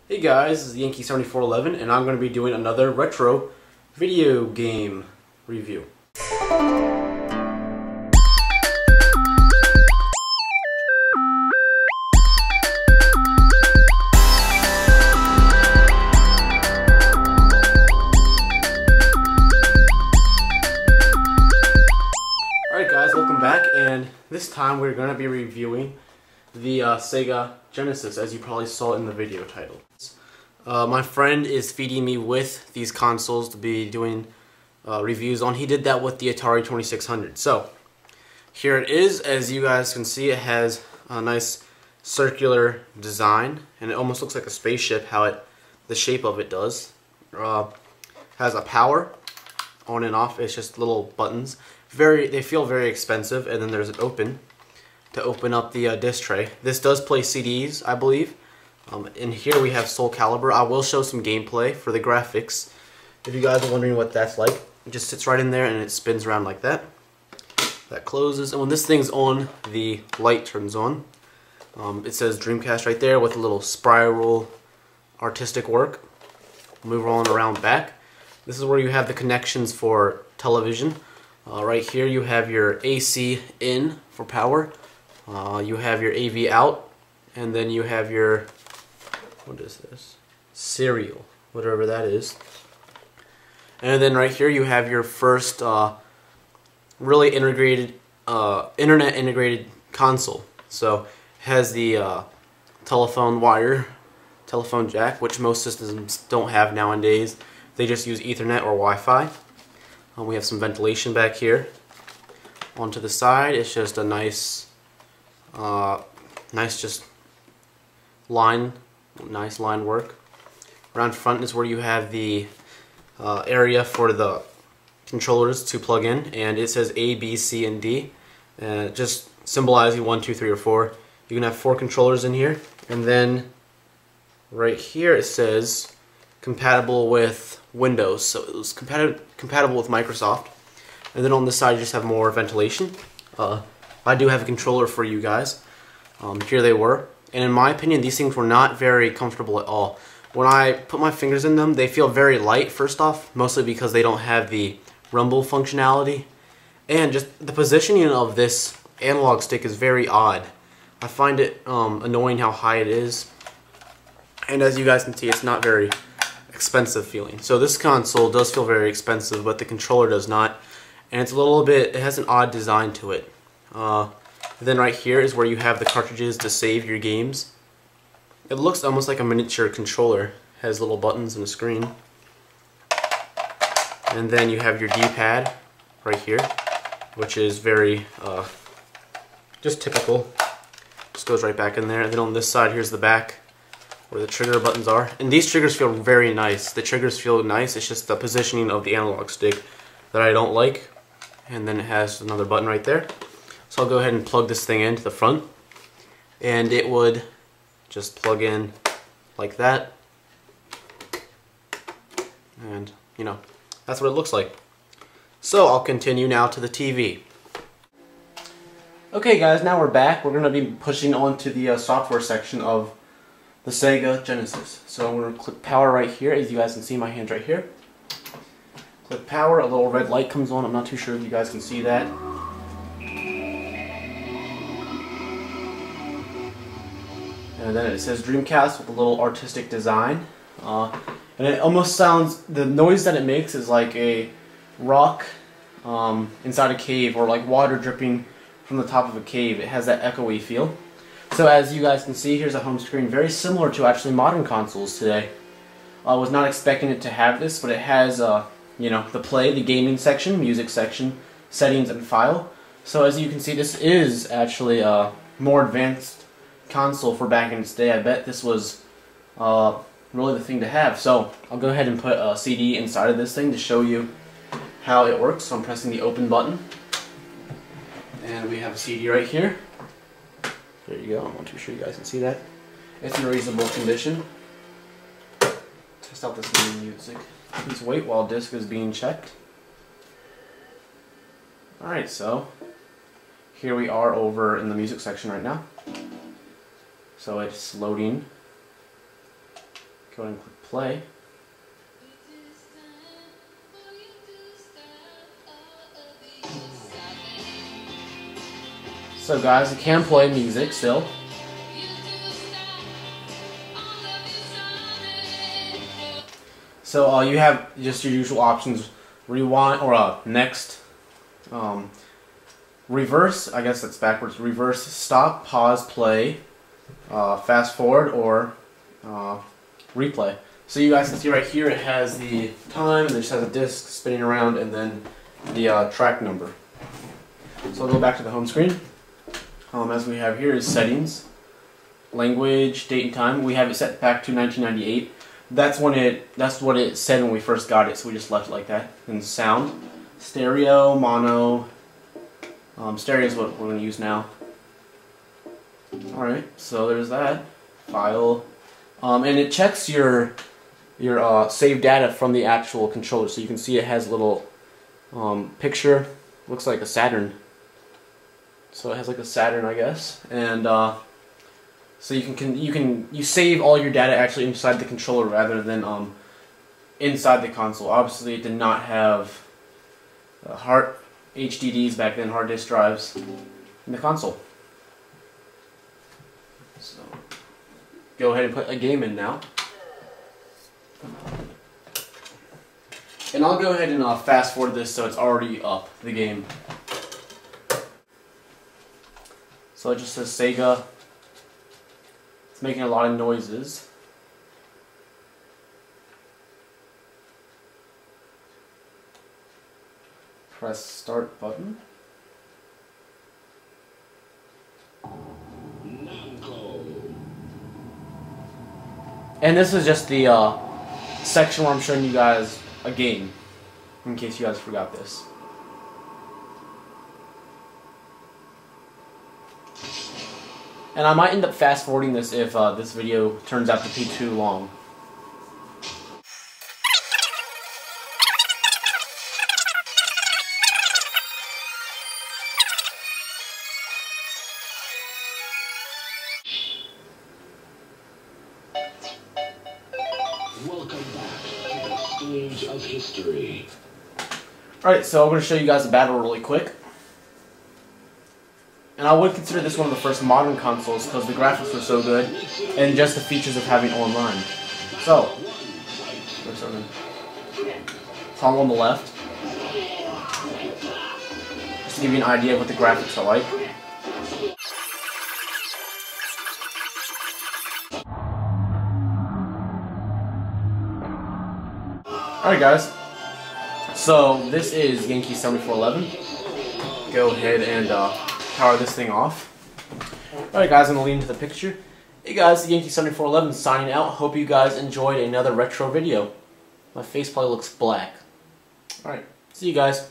Hey guys, this is Yankee7411 and I'm going to be doing another retro video game review. Alright guys, welcome back, and this time we're going to be reviewing the SEGA Genesis, as you probably saw in the video title. My friend is feeding me with these consoles to be doing reviews on. He did that with the Atari 2600. So here it is. As you guys can see, it has a nice circular design, and it almost looks like a spaceship. The shape of it does. Has a power on and off. It's just little buttons. They feel very expensive, and then there's an open to open up the disc tray. This does play CDs, I believe. In here we have Soul Calibur. I will show some gameplay for the graphics. If you guys are wondering what that's like, it just sits right in there and it spins around like that. That closes, and when this thing's on, the light turns on. It says Dreamcast right there with a little spiral artistic work. Move on around back. This is where you have the connections for television. Right here you have your AC in for power. You have your AV out, and then you have your, what is this? Serial, whatever that is. And then right here you have your first really integrated, internet integrated console. So it has the telephone wire, telephone jack, which most systems don't have nowadays. They just use Ethernet or Wi-Fi. We have some ventilation back here. Onto the side, it's just a nice just line work. Around front is where you have the area for the controllers to plug in, and it says A, B, C, and D, just symbolizing 1, 2, 3, or 4. You can have 4 controllers in here, and then right here it says compatible with Windows, so it was compatible with Microsoft. And then on this side you just have more ventilation. I do have a controller for you guys. Here they were, and in my opinion these things were not very comfortable at all. When I put my fingers in them, they feel very light, first off, mostly because they don't have the rumble functionality, and just the positioning of this analog stick is very odd. I find it annoying how high it is, and as you guys can see, it's not very expensive feeling. So this console does feel very expensive, but the controller does not, and it's it has an odd design to it. Then right here is where you have the cartridges to save your games. It looks almost like a miniature controller. It has little buttons and a screen. And then you have your D-pad right here, which is very just typical. Just goes right back in there. And then on this side, here's the back where the trigger buttons are. And these triggers feel very nice. The triggers feel nice. It's just the positioning of the analog stick that I don't like. And then it has another button right there. So I'll go ahead and plug this thing into the front, and it would just plug in like that, and you know, that's what it looks like. So I'll continue now to the TV. Okay guys, now we're back. We're going to be pushing on to the software section of the SEGA Genesis. So I'm going to click power right here. As you guys can see, my hand's right here. Click power, a little red light comes on. I'm not too sure if you guys can see that. And then it says Dreamcast with a little artistic design. And it almost sounds, the noise that it makes is like a rock inside a cave, or like water dripping from the top of a cave. It has that echoey feel. So as you guys can see, here's a home screen very similar to actually modern consoles today. I was not expecting it to have this, but it has you know, the gaming section, music section, settings, and file. So as you can see, this is actually a more advanced console for back in its day. I bet this was really the thing to have. So I'll go ahead and put a CD inside of this thing to show you how it works. So I'm pressing the open button, and we have a CD right here. There you go. I'm not too sure you guys can see that. It's in reasonable condition. Test out this new music. Please wait while disc is being checked. Alright, so here we are over in the music section right now. So it's loading. Go ahead and click play. So guys, you can play music still. So you have just your usual options: rewind or next, reverse. I guess that's backwards. Reverse, stop, pause, play, fast forward, or replay. So you guys can see right here it has the time, and it just has a disc spinning around, and then the track number. So I'll go back to the home screen. As we have here is settings, language, date and time. We have it set back to 1998. That's what it said when we first got it, so we just left it like that. And sound, stereo, mono. Stereo is what we're going to use now. Alright, so there's that. File. And it checks your saved data from the actual controller. So you can see it has a little picture. Looks like a Saturn. So it has like a Saturn, I guess. And so you save all your data actually inside the controller rather than inside the console. Obviously, it did not have hard HDDs back then, hard disk drives, in the console. So go ahead and put a game in now. And I'll go ahead and fast forward this so it's already up, the game. So it just says Sega. It's making a lot of noises. Press start button. And this is just the section where I'm showing you guys a game, in case you guys forgot this. And I might end up fast forwarding this if this video turns out to be too long. Welcome back to the stage of history. Alright, so I'm going to show you guys a battle really quick. And I would consider this one of the first modern consoles because the graphics were so good and just the features of having online. So, Hollow on the left, just to give you an idea of what the graphics are like. Alright guys, so this is Yankee 7411. Go ahead and power this thing off. Alright guys, I'm going to lead into the picture. Hey guys, Yankee 7411 signing out. Hope you guys enjoyed another retro video. My face probably looks black. Alright, see you guys.